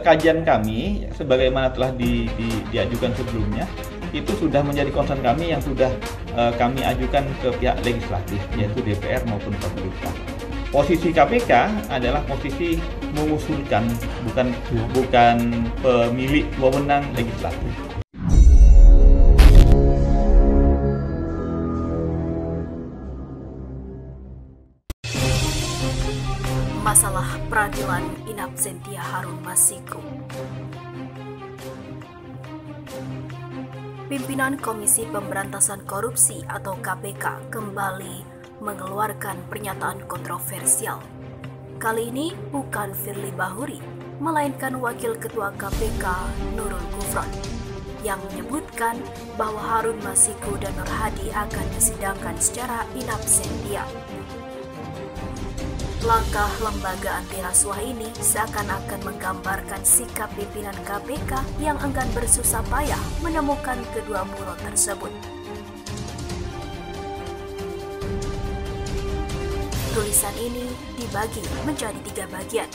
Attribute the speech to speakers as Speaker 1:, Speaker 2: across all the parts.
Speaker 1: Kajian kami, sebagaimana telah diajukan sebelumnya, itu sudah menjadi concern kami yang sudah kami ajukan ke pihak legislatif, yaitu DPR maupun pemerintah. Posisi KPK adalah posisi mengusulkan, bukan pemilik wewenang legislatif.
Speaker 2: Masalah peradilan in absentia Harun Masiku. Pimpinan Komisi Pemberantasan Korupsi atau KPK kembali mengeluarkan pernyataan kontroversial. Kali ini bukan Firly Bahuri, melainkan Wakil Ketua KPK Nurul Gufron yang menyebutkan bahwa Harun Masiku dan Nur Hadi akan disidangkan secara in absentia. Langkah lembaga anti rasuah ini seakan-akan menggambarkan sikap pimpinan KPK yang enggan bersusah payah menemukan kedua buron tersebut. Tulisan ini dibagi menjadi 3 bagian.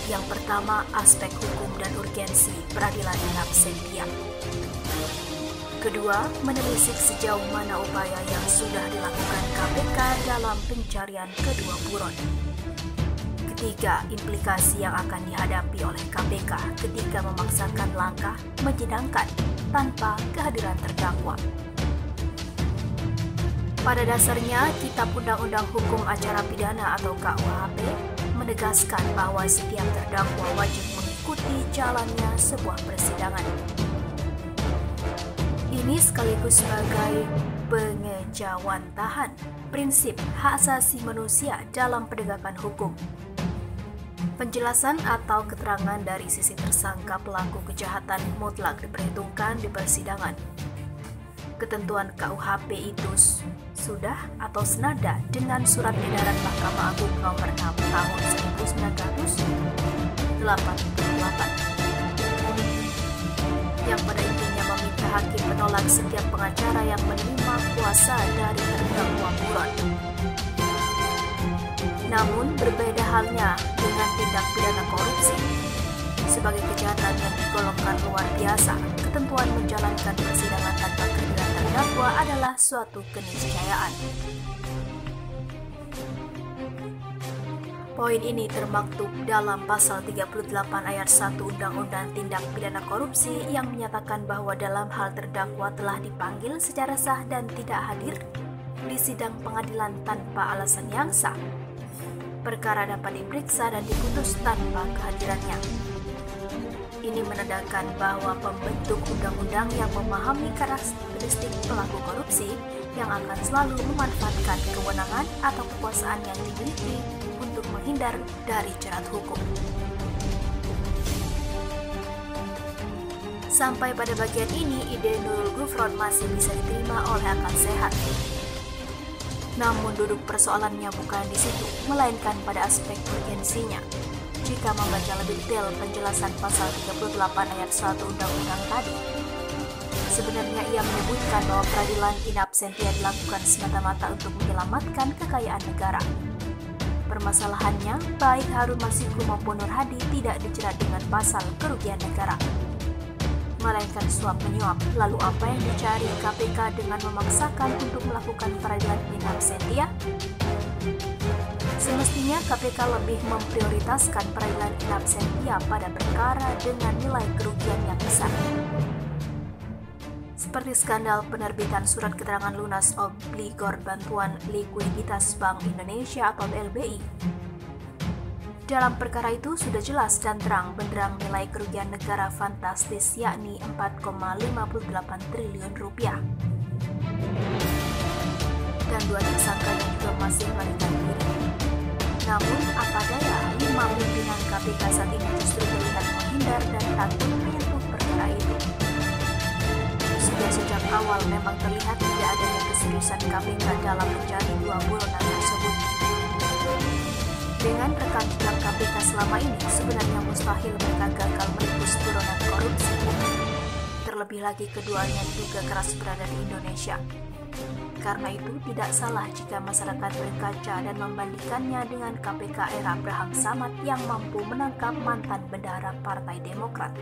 Speaker 2: Yang pertama, aspek hukum dan urgensi peradilan in absentia. Kedua, menelisik sejauh mana upaya yang sudah dilakukan KPK dalam pencarian kedua buron. Ketiga, implikasi yang akan dihadapi oleh KPK ketika memaksakan langkah menyidangkan tanpa kehadiran terdakwa. Pada dasarnya, Kitab Undang-Undang Hukum Acara Pidana atau KUHP menegaskan bahwa setiap terdakwa wajib mengikuti jalannya sebuah persidangan. Ini sekaligus sebagai pengejawantahan prinsip hak asasi manusia dalam penegakan hukum. Penjelasan atau keterangan dari sisi tersangka pelaku kejahatan mutlak diperhitungkan di persidangan. Ketentuan KUHP itu sudah atau senada dengan Surat Edaran Mahkamah Agung Nomor 6 Tahun 1988 yang pada intinya meminta hakim menolak setiap pengacara yang menerima kuasa dari terdakwa buron. Namun berbeda halnya dengan tindak pidana korupsi. Sebagai kejahatan yang digolongkan luar biasa, ketentuan menjalankan persidangan tanpa kehadiran terdakwa adalah suatu keniscayaan. Poin ini termaktub dalam pasal 38 ayat 1 Undang-Undang Tindak Pidana Korupsi yang menyatakan bahwa dalam hal terdakwa telah dipanggil secara sah dan tidak hadir di sidang pengadilan tanpa alasan yang sah, perkara dapat diperiksa dan diputus tanpa kehadirannya. Ini menandakan bahwa pembentuk undang-undang yang memahami karakteristik pelaku korupsi yang akan selalu memanfaatkan kewenangan atau kekuasaan yang dimiliki untuk menghindar dari jerat hukum. Sampai pada bagian ini, ide Nurul Gufron masih bisa diterima oleh akal sehat. Namun duduk persoalannya bukan di situ, melainkan pada aspek urgensinya. Jika membaca lebih detail penjelasan pasal 38 ayat 1 Undang-Undang tadi, sebenarnya ia menyebutkan bahwa peradilan in absentia dilakukan semata-mata untuk menyelamatkan kekayaan negara. Permasalahannya, baik Harun Masiku maupun Nur Hadi tidak dijerat dengan pasal kerugian negara, melainkan suap menyuap. Lalu apa yang dicari KPK dengan memaksakan untuk melakukan peradilan in absentia? Semestinya KPK lebih memprioritaskan peradilan in absentia pada perkara dengan nilai kerugian yang besar. Seperti skandal penerbitan surat keterangan lunas obligor bantuan likuiditas Bank Indonesia atau BLBI. Dalam perkara itu sudah jelas dan terang benderang nilai kerugian negara fantastis, yakni 4,58 triliun rupiah. Dan 2 tersangkanya juga masih melarikan diri. Namun, apa daya, 5 pimpinan KPK saat ini justru terlihat menghindar dan takut menyentuh perkara itu. Sudah sejak awal memang terlihat tidak adanya keseriusan KPK dalam mencari 2 buronan tersebut. Dengan rekam jejak KPK selama ini, sebenarnya mustahil mereka gagal menembus buronan korupsi. Terlebih lagi keduanya juga keras berada di Indonesia. karena itu tidak salah jika masyarakat berkaca dan membandingkannya dengan KPK era Abraham Samad yang mampu menangkap mantan bendahara Partai Demokrat.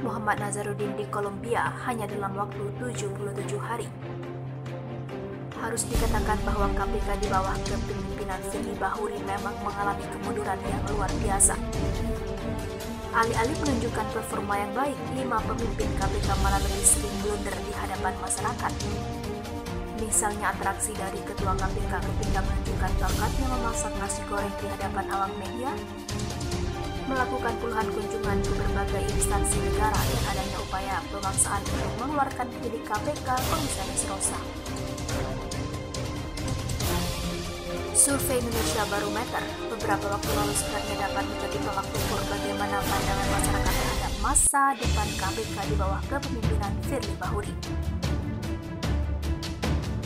Speaker 2: Muhammad Nazarudin di Kolombia hanya dalam waktu 77 hari. Harus dikatakan bahwa KPK di bawah kepemimpinan Firly Bahuri memang mengalami kemunduran yang luar biasa. Alih-alih menunjukkan performa yang baik, 5 pemimpin KPK malah lebih sering blunder di hadapan masyarakat. Misalnya atraksi dari Ketua KPK ketika menunjukkan bakatnya memasak nasi goreng di hadapan awak media, melakukan puluhan kunjungan ke berbagai instansi negara dan adanya upaya pemaksaan untuk mengeluarkan penyidik KPK Komisaris Rosa. Survei Indonesia Barometer beberapa waktu lalu sebenarnya dapat menjadi tolak ukur bagaimana pandangan masyarakat terhadap masa depan KPK di bawah kepemimpinan Firly Bahuri.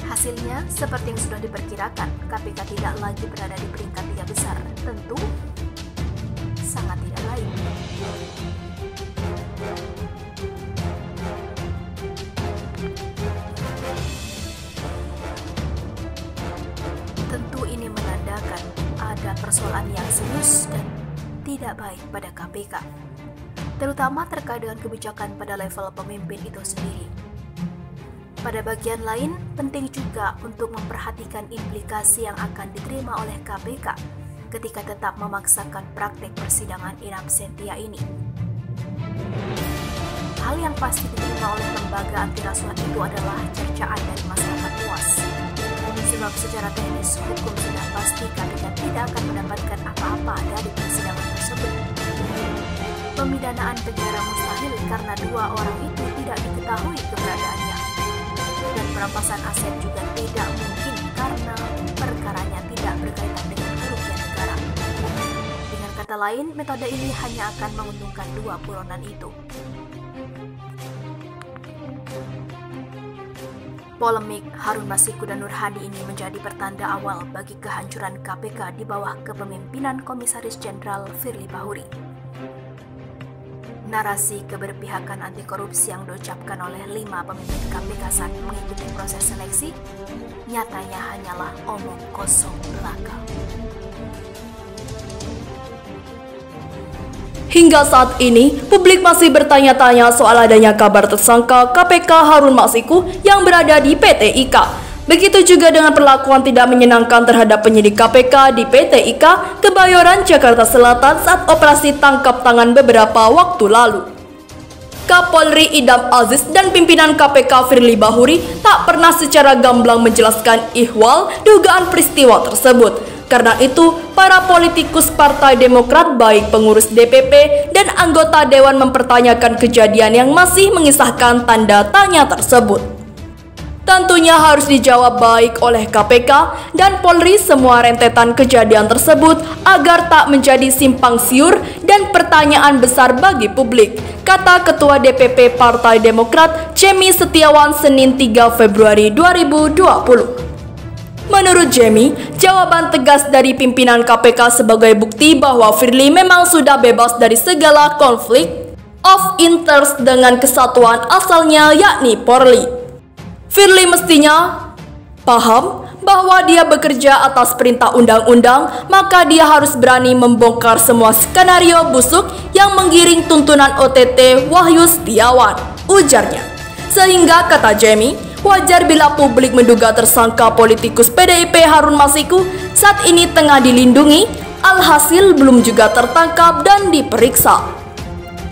Speaker 2: Hasilnya, seperti yang sudah diperkirakan, KPK tidak lagi berada di peringkat 3 besar. Tentu sangat tidak lain. Tentu ini menandakan ada persoalan yang serius dan tidak baik pada KPK, terutama terkait dengan kebijakan pada level pemimpin itu sendiri. Pada bagian lain, penting juga untuk memperhatikan implikasi yang akan diterima oleh KPK ketika tetap memaksakan praktek persidangan in absentia ini. Hal yang pasti diterima oleh lembaga anti rasuah itu adalah cercaan dari masyarakat luas. Sebab secara teknis hukum sudah pasti KPK tidak akan mendapatkan apa-apa dari persidangan tersebut. Pemidanaan penjara mustahil karena 2 orang itu tidak diketahui keberadaannya. Dan perampasan aset juga tidak mungkin karena perkaranya tidak berkaitan dengan kerugian negara. Dengan kata lain, metode ini hanya akan menguntungkan 2 buronan itu. Polemik Harun Masiku dan Nur Hadi ini menjadi pertanda awal bagi kehancuran KPK di bawah kepemimpinan Komisaris Jenderal Firly Bahuri. Narasi keberpihakan anti korupsi yang diucapkan oleh 5 pemimpin KPK saat mengikuti proses seleksi nyatanya hanyalah omong kosong belaka.
Speaker 3: Hingga saat ini, publik masih bertanya-tanya soal adanya kabar tersangka KPK Harun Masiku yang berada di PT IKA. Begitu juga dengan perlakuan tidak menyenangkan terhadap penyidik KPK di PT IKA Kebayoran, Jakarta Selatan saat operasi tangkap tangan beberapa waktu lalu. Kapolri Idam Aziz dan pimpinan KPK Firly Bahuri tak pernah secara gamblang menjelaskan ihwal dugaan peristiwa tersebut. Karena itu, para politikus Partai Demokrat baik pengurus DPP dan anggota Dewan mempertanyakan kejadian yang masih mengisahkan tanda tanya tersebut. Tentunya harus dijawab baik oleh KPK dan Polri semua rentetan kejadian tersebut agar tak menjadi simpang siur dan pertanyaan besar bagi publik, kata Ketua DPP Partai Demokrat Jemi Setiawan Senin 3 Februari 2020. Menurut Jemi, jawaban tegas dari pimpinan KPK sebagai bukti bahwa Firly memang sudah bebas dari segala konflik of interest dengan kesatuan asalnya yakni Polri. Firly mestinya paham bahwa dia bekerja atas perintah undang-undang, maka dia harus berani membongkar semua skenario busuk yang menggiring tuntunan OTT Wahyu Setiawan, ujarnya. Sehingga, kata Jemi, wajar bila publik menduga tersangka politikus PDIP Harun Masiku saat ini tengah dilindungi, alhasil belum juga tertangkap dan diperiksa.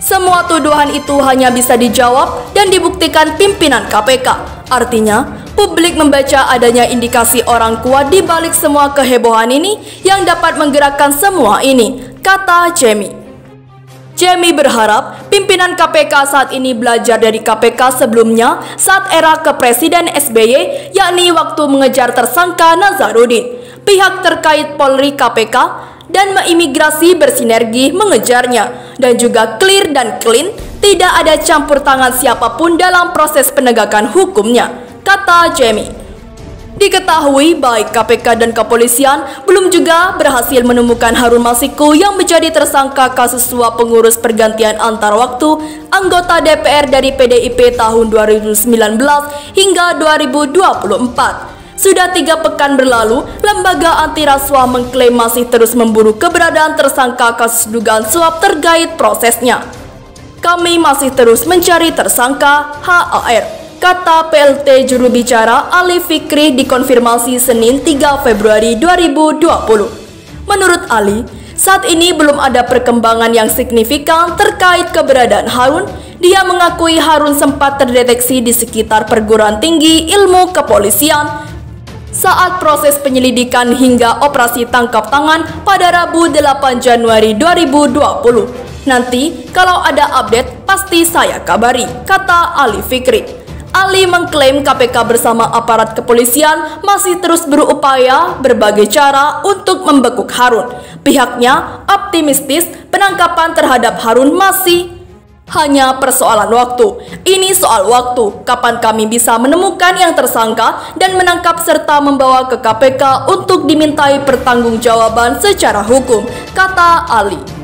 Speaker 3: Semua tuduhan itu hanya bisa dijawab dan dibuktikan pimpinan KPK. Artinya, publik membaca adanya indikasi orang kuat di balik semua kehebohan ini yang dapat menggerakkan semua ini, kata Jemi. Jemi berharap pimpinan KPK saat ini belajar dari KPK sebelumnya saat era kepresiden SBY, yakni waktu mengejar tersangka Nazarudin. Pihak terkait Polri, KPK, dan imigrasi bersinergi mengejarnya, dan juga clear dan clean, tidak ada campur tangan siapapun dalam proses penegakan hukumnya, kata Jemi. Diketahui baik KPK dan kepolisian belum juga berhasil menemukan Harun Masiku yang menjadi tersangka kasus suap pengurus pergantian antar waktu anggota DPR dari PDIP tahun 2019 hingga 2024. Sudah 3 pekan berlalu, lembaga anti rasuah mengklaim masih terus memburu keberadaan tersangka kasus dugaan suap terkait prosesnya. Kami masih terus mencari tersangka HAR, kata PLT juru bicara Ali Fikri dikonfirmasi Senin 3 Februari 2020. Menurut Ali, saat ini belum ada perkembangan yang signifikan terkait keberadaan Harun. Dia mengakui Harun sempat terdeteksi di sekitar perguruan tinggi ilmu kepolisian saat proses penyelidikan hingga operasi tangkap tangan pada Rabu 8 Januari 2020. Nanti kalau ada update pasti saya kabari, kata Ali Fikri. Ali mengklaim KPK bersama aparat kepolisian masih terus berupaya berbagai cara untuk membekuk Harun. Pihaknya optimistis penangkapan terhadap Harun masih hanya persoalan waktu. Ini soal waktu, kapan kami bisa menemukan yang tersangka dan menangkap serta membawa ke KPK untuk dimintai pertanggungjawaban secara hukum, kata Ali.